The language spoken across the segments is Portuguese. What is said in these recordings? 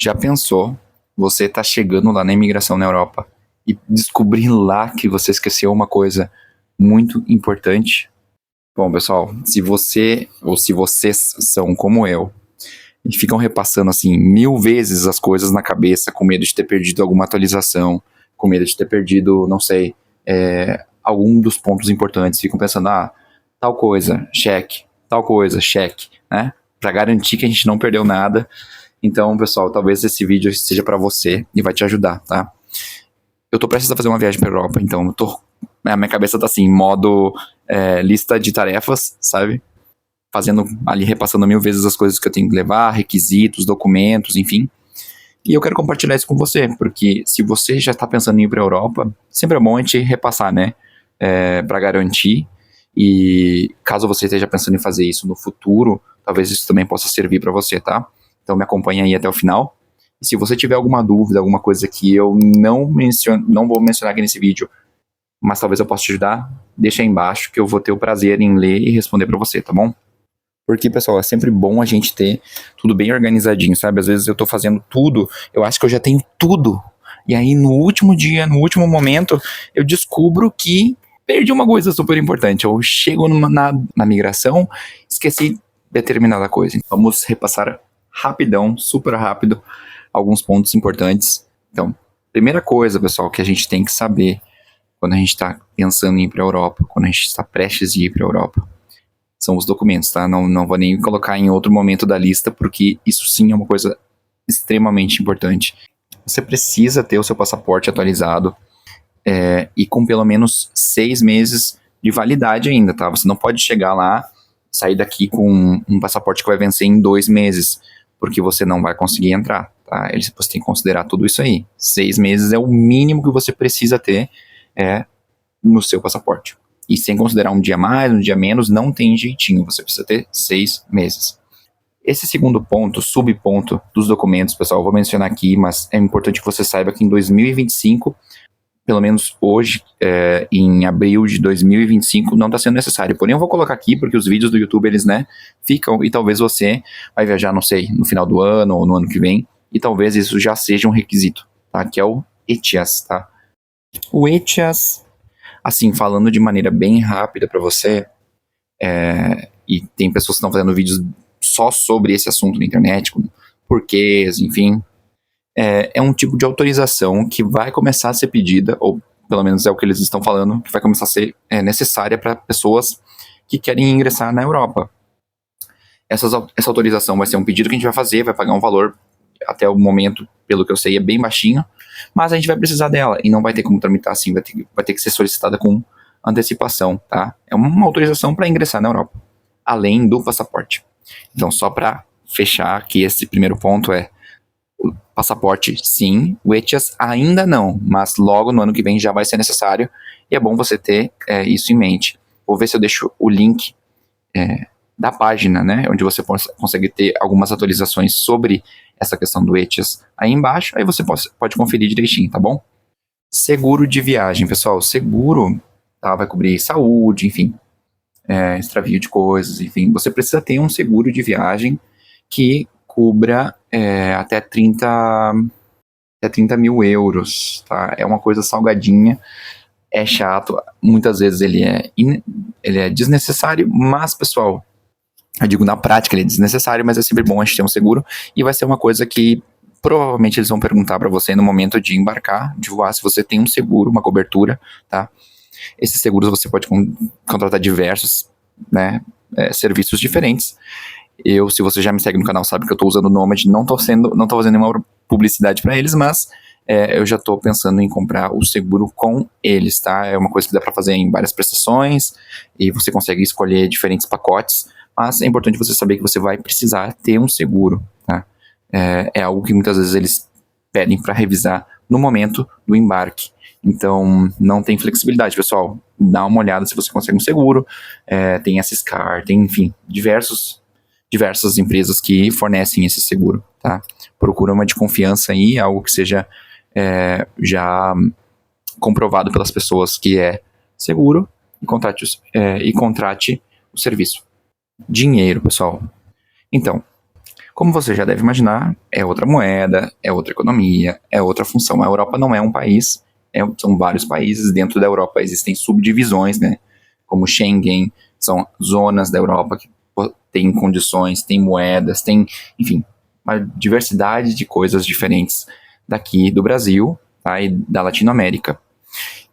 Já pensou? Você tá chegando lá na imigração na Europa e descobrir lá que você esqueceu uma coisa muito importante? Bom, pessoal, se você ou se vocês são como eu e ficam repassando assim 1000 vezes as coisas na cabeça com medo de ter perdido alguma atualização, com medo de ter perdido, não sei, algum dos pontos importantes, ficam pensando, tal coisa, cheque, tal coisa, cheque, né? Pra garantir que a gente não perdeu nada. Então, pessoal, talvez esse vídeo seja pra você e vai te ajudar, tá? Eu tô prestes a fazer uma viagem pra Europa, então a minha cabeça tá assim, modo lista de tarefas, sabe? Fazendo ali, repassando 1000 vezes as coisas que eu tenho que levar, requisitos, documentos, enfim. E eu quero compartilhar isso com você, porque se você já tá pensando em ir pra Europa, sempre é bom a gente repassar, né? Pra garantir. E caso você esteja pensando em fazer isso no futuro, talvez isso também possa servir pra você, tá? Então me acompanha aí até o final. E se você tiver alguma dúvida, alguma coisa que eu não vou mencionar aqui nesse vídeo, mas talvez eu possa te ajudar, deixa aí embaixo que eu vou ter o prazer em ler e responder pra você, tá bom? Porque, pessoal, é sempre bom a gente ter tudo bem organizadinho, sabe? Às vezes eu tô fazendo tudo, eu acho que eu já tenho tudo. E aí no último dia, no último momento, eu descubro que perdi uma coisa super importante. Eu chego na migração, esqueci determinada coisa. Vamos repassar rapidão, super rápido, alguns pontos importantes. Então, primeira coisa, pessoal, que a gente tem que saber quando a gente está pensando em ir para a Europa, quando a gente está prestes a ir para a Europa, são os documentos, tá? Não vou nem colocar em outro momento da lista, porque isso sim é uma coisa extremamente importante. Você precisa ter o seu passaporte atualizado e com pelo menos 6 meses de validade ainda, tá? Você não pode chegar lá, sair daqui com um passaporte que vai vencer em 2 meses, porque você não vai conseguir entrar, tá? Você tem que considerar tudo isso aí. 6 meses é o mínimo que você precisa ter no seu passaporte. E sem considerar um dia mais, um dia menos, não tem jeitinho. Você precisa ter 6 meses. Esse segundo ponto, subponto dos documentos, pessoal, eu vou mencionar aqui, mas é importante que você saiba que em 2025, pelo menos hoje, em abril de 2025, não está sendo necessário. Porém, eu vou colocar aqui, porque os vídeos do YouTube, eles, ficam, e talvez você vai viajar, não sei, no final do ano ou no ano que vem, e talvez isso já seja um requisito, tá? Que é o ETIAS, tá? O ETIAS, assim, falando de maneira bem rápida para você, e tem pessoas que estão fazendo vídeos só sobre esse assunto na internet, com porquês, enfim, é um tipo de autorização que vai começar a ser pedida, ou pelo menos é o que eles estão falando, que vai começar a ser necessária para pessoas que querem ingressar na Europa. Essa autorização vai ser um pedido que a gente vai fazer, vai pagar um valor, até o momento, pelo que eu sei, é bem baixinho, mas a gente vai precisar dela e não vai ter como tramitar assim, vai ter que ser solicitada com antecipação, tá? É uma autorização para ingressar na Europa, além do passaporte. Então, só para fechar aqui esse primeiro ponto o passaporte sim, o ETIAS ainda não, mas logo no ano que vem já vai ser necessário e é bom você ter isso em mente. Vou ver se eu deixo o link da página, né, onde você consegue ter algumas atualizações sobre essa questão do ETIAS aí embaixo, aí você pode conferir direitinho, tá bom? Seguro de viagem, pessoal, seguro, tá, vai cobrir saúde, enfim, extravio de coisas, enfim, você precisa ter um seguro de viagem que cubra até 30 mil euros, tá? É uma coisa salgadinha, é chato, muitas vezes ele é desnecessário, mas, pessoal, eu digo na prática ele é desnecessário, mas é sempre bom a gente ter um seguro, e vai ser uma coisa que provavelmente eles vão perguntar para você no momento de embarcar, de voar, se você tem um seguro, uma cobertura, tá? Esses seguros você pode contratar diversos, né, serviços diferentes. Se você já me segue no canal, sabe que eu estou usando o Nomad, não estou fazendo nenhuma publicidade para eles, mas eu já estou pensando em comprar o seguro com eles, tá? É uma coisa que dá para fazer em várias prestações e você consegue escolher diferentes pacotes, mas é importante você saber que você vai precisar ter um seguro, tá? É algo que muitas vezes eles pedem para revisar no momento do embarque. Então, não tem flexibilidade, pessoal. Dá uma olhada se você consegue um seguro. Tem a Siscar, tem, enfim, diversas empresas que fornecem esse seguro, tá? Procura uma de confiança aí, algo que seja já comprovado pelas pessoas que é seguro e contrate o serviço. Dinheiro, pessoal. Então, Como você já deve imaginar, é outra moeda, é outra economia, é outra função. A Europa não é um país, são vários países. Dentro da Europa existem subdivisões, né? Como Schengen, são zonas da Europa que têm condições, têm moedas, tem, enfim, uma diversidade de coisas diferentes daqui do Brasil, tá? E da Latinoamérica.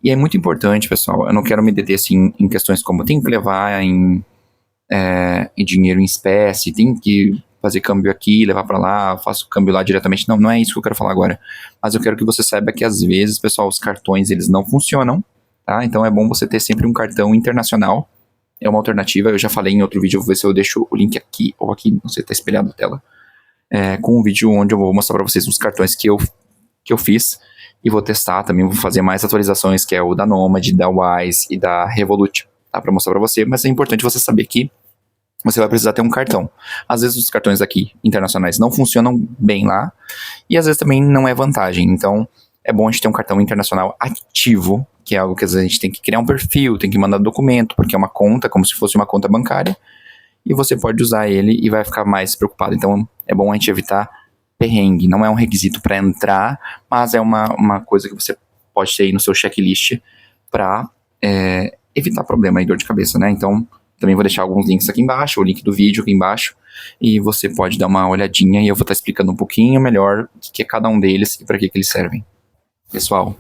E é muito importante, pessoal, eu não quero me deter assim, em questões como tem que levar em dinheiro em espécie, tem que fazer câmbio aqui, levar para lá, faço câmbio lá diretamente. Não, não é isso que eu quero falar agora. Mas eu quero que você saiba que às vezes, pessoal, os cartões eles não funcionam, tá? Então é bom você ter sempre um cartão internacional. É uma alternativa. Eu já falei em outro vídeo, eu vou ver se eu deixo o link aqui ou aqui, não sei, tá espelhado na tela. Com um vídeo onde eu vou mostrar para vocês os cartões que eu fiz e vou testar também, vou fazer mais atualizações, que é o da Nomad, da Wise e da Revolut, tá? Para mostrar para você, mas é importante você saber que você vai precisar ter um cartão. Às vezes os cartões aqui internacionais não funcionam bem lá, e às vezes também não é vantagem. Então, é bom a gente ter um cartão internacional ativo, que é algo que às vezes a gente tem que criar um perfil, tem que mandar documento, porque é uma conta, como se fosse uma conta bancária, e você pode usar ele e vai ficar mais preocupado. Então, é bom a gente evitar perrengue. Não é um requisito para entrar, mas é uma coisa que você pode ter aí no seu checklist para evitar problema e dor de cabeça, né? Então, também vou deixar alguns links aqui embaixo, o link do vídeo aqui embaixo, e você pode dar uma olhadinha e eu vou estar explicando um pouquinho melhor o que é cada um deles e para que eles servem. Pessoal,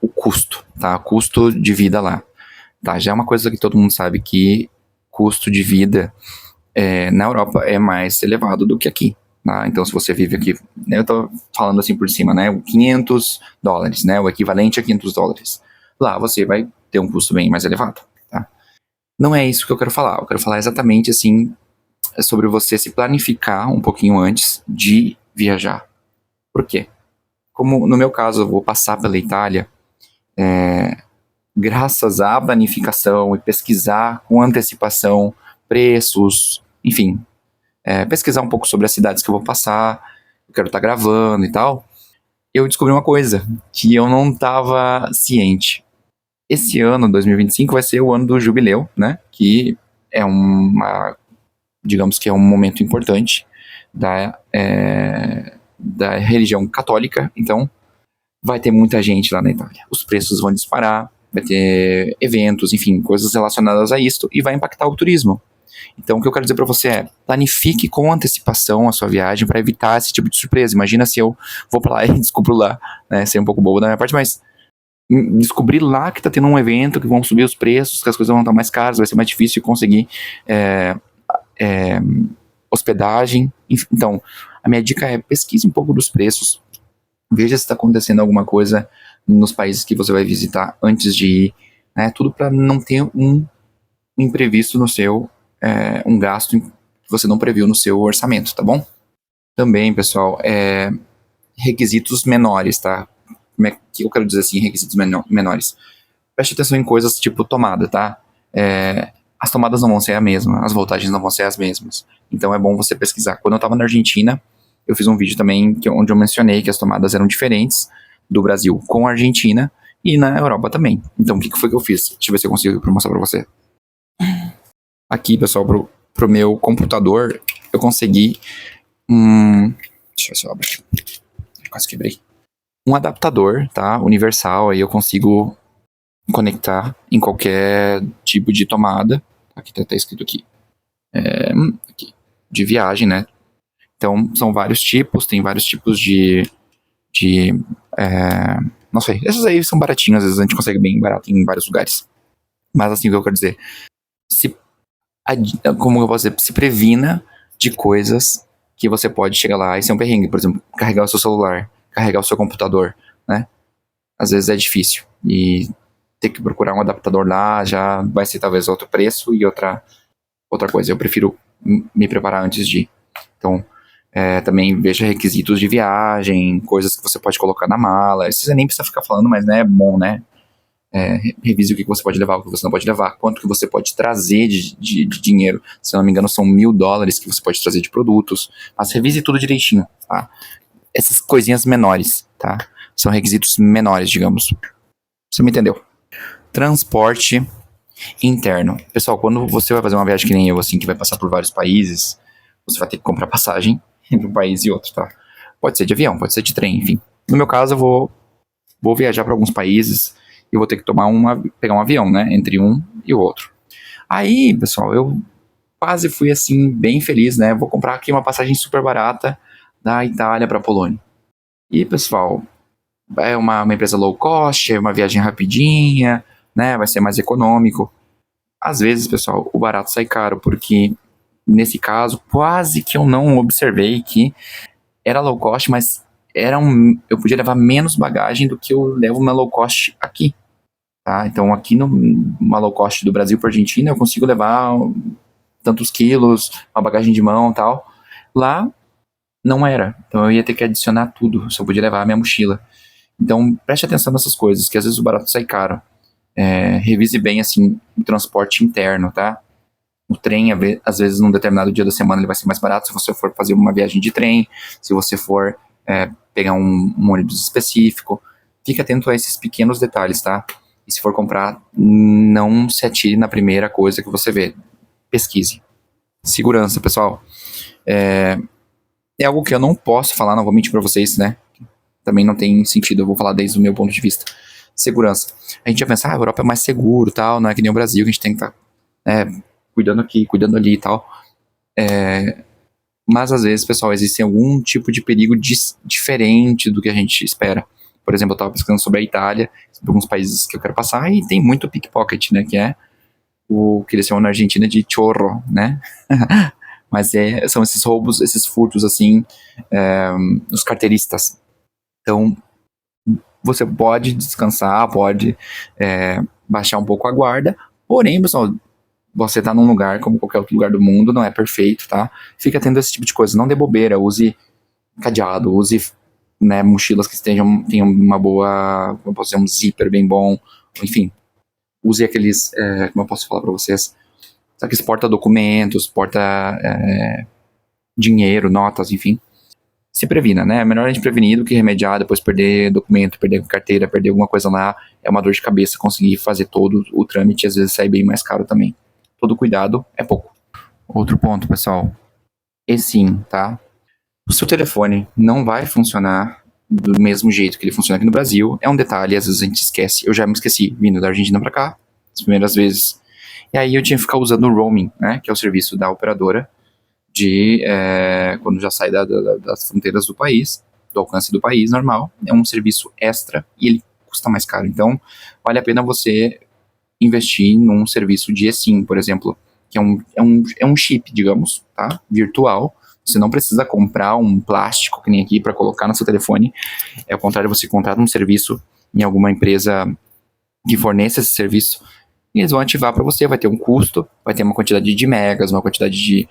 o custo, tá? Custo de vida lá. Tá? Já é uma coisa que todo mundo sabe que custo de vida na Europa é mais elevado do que aqui. Tá? Então, se você vive aqui, eu tô falando assim por cima, né? $500, né? O equivalente a $500. Lá você vai ter um custo bem mais elevado. Não é isso que eu quero falar. Eu quero falar exatamente assim sobre você se planificar um pouquinho antes de viajar. Por quê? Como no meu caso eu vou passar pela Itália, graças à planificação e pesquisar com antecipação preços, enfim, pesquisar um pouco sobre as cidades que eu vou passar, eu quero estar gravando e tal, eu descobri uma coisa que eu não estava ciente. Esse ano, 2025, vai ser o ano do jubileu, né? Que é digamos que é um momento importante da religião católica. Então, vai ter muita gente lá na Itália. Os preços vão disparar, vai ter eventos, enfim, coisas relacionadas a isso e vai impactar o turismo. Então, o que eu quero dizer para você é, planifique com antecipação a sua viagem para evitar esse tipo de surpresa. Imagina se eu vou para lá e descubro lá, né? Ser um pouco bobo da minha parte, mas descobrir lá que tá tendo um evento, que vão subir os preços, que as coisas vão estar mais caras, vai ser mais difícil conseguir hospedagem. Então, a minha dica é pesquise um pouco dos preços, veja se está acontecendo alguma coisa nos países que você vai visitar antes de ir, né? Tudo para não ter um imprevisto no seu, um gasto que você não previu no seu orçamento, tá bom? Também, pessoal, requisitos menores, tá? O que eu quero dizer assim, requisitos menores? Preste atenção em coisas tipo tomada, tá? As tomadas não vão ser a mesma, as voltagens não vão ser as mesmas. Então é bom você pesquisar. Quando eu estava na Argentina, eu fiz um vídeo também onde eu mencionei que as tomadas eram diferentes do Brasil com a Argentina e na Europa também. Então o que foi que eu fiz? Deixa eu ver se eu consigo mostrar para você. Aqui, pessoal, pro meu computador, eu consegui deixa eu ver se eu abro aqui. Quase quebrei. Um adaptador, tá? Universal, aí eu consigo conectar em qualquer tipo de tomada. Aqui tá escrito aqui. Aqui. De viagem, né? Então, são vários tipos, tem vários tipos não sei, esses aí são baratinhos, às vezes a gente consegue bem barato em vários lugares. Mas assim, o que eu quero dizer, como eu posso dizer, se previna de coisas que você pode chegar lá e ser um perrengue. Por exemplo, carregar o seu celular, carregar o seu computador, né? Às vezes é difícil. E ter que procurar um adaptador lá já vai ser talvez outro preço e outra coisa. Eu prefiro me preparar antes de ir. Então, também veja requisitos de viagem, coisas que você pode colocar na mala. Isso você nem precisa ficar falando, mas né, é bom, né? Revise o que você pode levar, o que você não pode levar, quanto que você pode trazer de dinheiro. Se eu não me engano, são $1.000 que você pode trazer de produtos. Mas revise tudo direitinho, tá? Essas coisinhas menores, tá? São requisitos menores, digamos. Você me entendeu? Transporte interno. Pessoal, quando você vai fazer uma viagem que nem eu, assim, que vai passar por vários países, você vai ter que comprar passagem entre um país e outro, tá? Pode ser de avião, pode ser de trem, enfim. No meu caso, eu vou viajar para alguns países e vou ter que pegar um avião, né? Entre um e o outro. Aí, pessoal, eu quase fui assim, bem feliz, né? Vou comprar aqui uma passagem super barata da Itália para Polônia. E, pessoal, é uma empresa low cost, é uma viagem rapidinha, né? Vai ser mais econômico. Às vezes, pessoal, o barato sai caro, porque nesse caso, quase que eu não observei que era low cost, mas eu podia levar menos bagagem do que eu levo uma low cost aqui. Tá? Então, aqui numa low cost do Brasil para Argentina, eu consigo levar tantos quilos, uma bagagem de mão e tal. Lá, não era. Então, eu ia ter que adicionar tudo. Só podia levar a minha mochila. Então, preste atenção nessas coisas, que às vezes o barato sai caro. Revise bem, assim, o transporte interno, tá? O trem, às vezes, num determinado dia da semana, ele vai ser mais barato se você for fazer uma viagem de trem, se você for pegar um ônibus específico. Fique atento a esses pequenos detalhes, tá? E se for comprar, não se atire na primeira coisa que você vê. Pesquise. Segurança, pessoal. É algo que eu não posso falar, não vou mentir pra vocês, né? Também não tem sentido, eu vou falar desde o meu ponto de vista. Segurança. A gente já pensa, a Europa é mais seguro, tal, não é que nem o Brasil, que a gente tem que estar cuidando aqui, cuidando ali e tal. Mas às vezes, pessoal, existe algum tipo de perigo diferente do que a gente espera. Por exemplo, eu estava pesquisando sobre a Itália, sobre alguns países que eu quero passar, e tem muito pickpocket, né? Que é o que eles chamam na Argentina de chorro, né? Mas são esses roubos, esses furtos, assim, os carteiristas. Então, você pode descansar, pode baixar um pouco a guarda, porém, pessoal, você tá num lugar como qualquer outro lugar do mundo, não é perfeito, tá? Fica atento a esse tipo de coisa, não dê bobeira, use cadeado, use mochilas que tenham uma boa, como eu posso dizer, um zíper bem bom, enfim, use aqueles, como eu posso falar para vocês, aqueles porta-documentos, dinheiro, notas, enfim. Se previna, né? É melhor a gente prevenir do que remediar, depois perder documento, perder carteira, perder alguma coisa lá. É uma dor de cabeça conseguir fazer todo o trâmite, às vezes sai bem mais caro também. Todo cuidado é pouco. Outro ponto, pessoal. eSIM, tá? O seu telefone não vai funcionar do mesmo jeito que ele funciona aqui no Brasil. É um detalhe, às vezes a gente esquece. Eu já me esqueci vindo da Argentina para cá, as primeiras vezes. E aí eu tinha que ficar usando o roaming, né? Que é o serviço da operadora quando já sai das fronteiras do país, do alcance do país normal. É um serviço extra e ele custa mais caro. Então, vale a pena você investir num serviço de eSIM, por exemplo, que é um chip, digamos, tá? Virtual. Você não precisa comprar um plástico que nem aqui para colocar no seu telefone. É ao contrário, você contrata um serviço em alguma empresa que forneça esse serviço e eles vão ativar para você. Vai ter um custo, vai ter uma quantidade de megas, uma quantidade de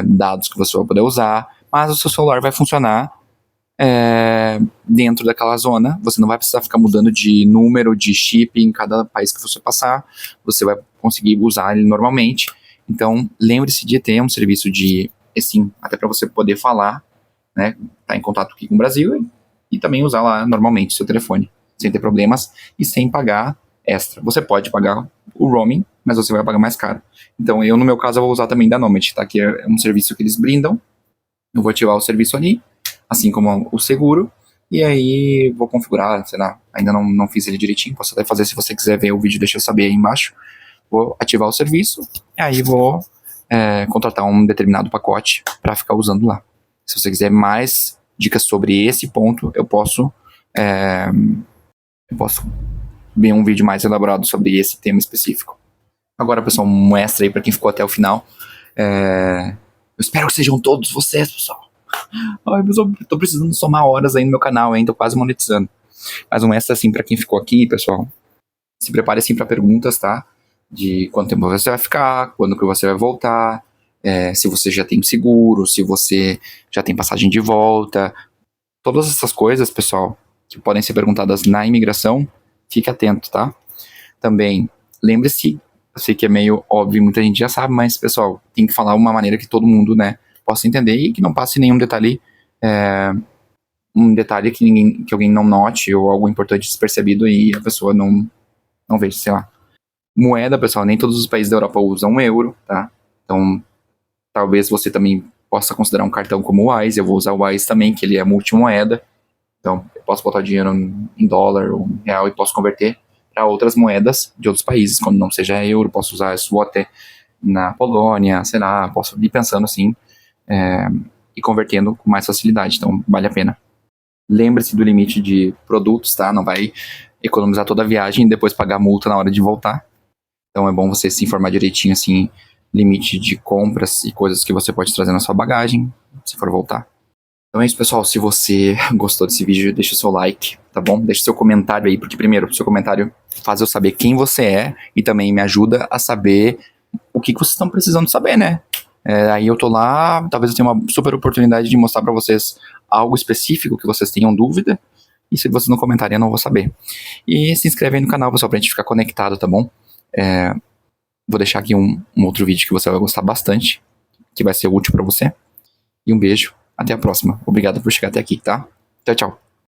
dados que você vai poder usar, mas o seu celular vai funcionar dentro daquela zona. Você não vai precisar ficar mudando de número de chip em cada país que você passar. Você vai conseguir usar ele normalmente. Então, lembre-se de ter um serviço de eSIM, até para você poder falar, né, tá em contato aqui com o Brasil e também usar lá normalmente seu telefone, sem ter problemas e sem pagar extra. Você pode pagar o roaming, mas você vai pagar mais caro. Então, no meu caso, eu vou usar também da Nomad, tá? Que é um serviço que eles brindam. Eu vou ativar o serviço ali, assim como o seguro, e aí vou configurar, sei lá, ainda não fiz ele direitinho, posso até fazer se você quiser ver o vídeo, deixa eu saber aí embaixo. Vou ativar o serviço, e aí vou contratar um determinado pacote para ficar usando lá. Se você quiser mais dicas sobre esse ponto, eu posso ver um vídeo mais elaborado sobre esse tema específico. Agora, pessoal, um extra aí para quem ficou até o final. Eu espero que sejam todos vocês, pessoal. Ai, pessoal, tô precisando somar horas aí no meu canal, hein? Tô quase monetizando. Mas um extra assim para quem ficou aqui, pessoal. Se prepare assim para perguntas, tá? De quanto tempo você vai ficar, quando que você vai voltar, se você já tem seguro, se você já tem passagem de volta. Todas essas coisas, pessoal, que podem ser perguntadas na imigração, fique atento, tá? Também, lembre-se, eu sei que é meio óbvio, muita gente já sabe, mas, pessoal, tem que falar uma maneira que todo mundo, né, possa entender e que não passe nenhum detalhe, um detalhe que alguém não note ou algo importante despercebido e a pessoa não veja, sei lá. Moeda, pessoal, nem todos os países da Europa usam euro, tá? Então, talvez você também possa considerar um cartão como o Wise. Eu vou usar o Wise também, que ele é multimoeda. Então, eu posso botar dinheiro em dólar ou em real e posso converter para outras moedas de outros países, quando não seja euro. Posso usar isso até na Polônia, sei lá, posso ir pensando assim e convertendo com mais facilidade. Então, vale a pena. Lembre-se do limite de produtos, tá? Não vai economizar toda a viagem e depois pagar multa na hora de voltar. Então, é bom você se informar direitinho, assim, limite de compras e coisas que você pode trazer na sua bagagem, se for voltar. Então é isso, pessoal. Se você gostou desse vídeo, deixa o seu like, tá bom? Deixa seu comentário aí, porque primeiro, seu comentário faz eu saber quem você é e também me ajuda a saber o que vocês estão precisando saber, né? Aí eu tô lá, talvez eu tenha uma super oportunidade de mostrar pra vocês algo específico que vocês tenham dúvida. E se vocês não comentarem, eu não vou saber. E se inscreve aí no canal, pessoal, pra gente ficar conectado, tá bom? Vou deixar aqui um outro vídeo que você vai gostar bastante, que vai ser útil pra você. E um beijo. Até a próxima. Obrigado por chegar até aqui, tá? Tchau, tchau.